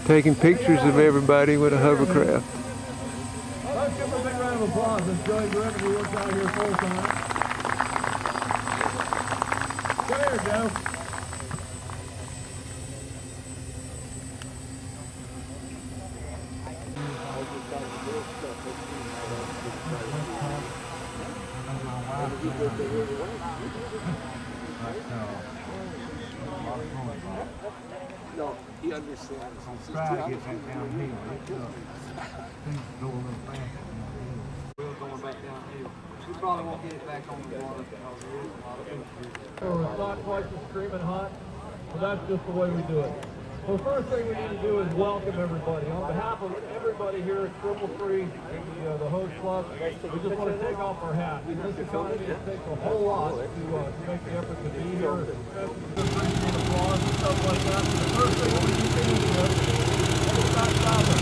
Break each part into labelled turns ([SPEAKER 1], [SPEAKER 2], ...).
[SPEAKER 1] taking pictures of everybody with a hovercraft.
[SPEAKER 2] Let's give him a big round of applause. That's Joey Griffin, who works out here full time. Come here, Joe.
[SPEAKER 3] No, he understands.
[SPEAKER 2] I'm trying to get back downhill. Things go a little faster. We're going back downhill. We probably won't get it back on the water. It's not quite the screaming hot, but that's just the way we do it. So the first thing we need to do is welcome everybody. On behalf of everybody here at Triple Free, the host club, we just want to take off our hats. This economy takes a whole lot to make the effort to be here, appreciate applause and stuff like that. So the first thing we need to do is stop stopping.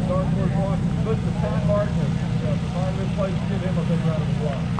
[SPEAKER 2] Dark Horse Watch, Mr. Pat Martin, the car in this place, give him a big round of applause.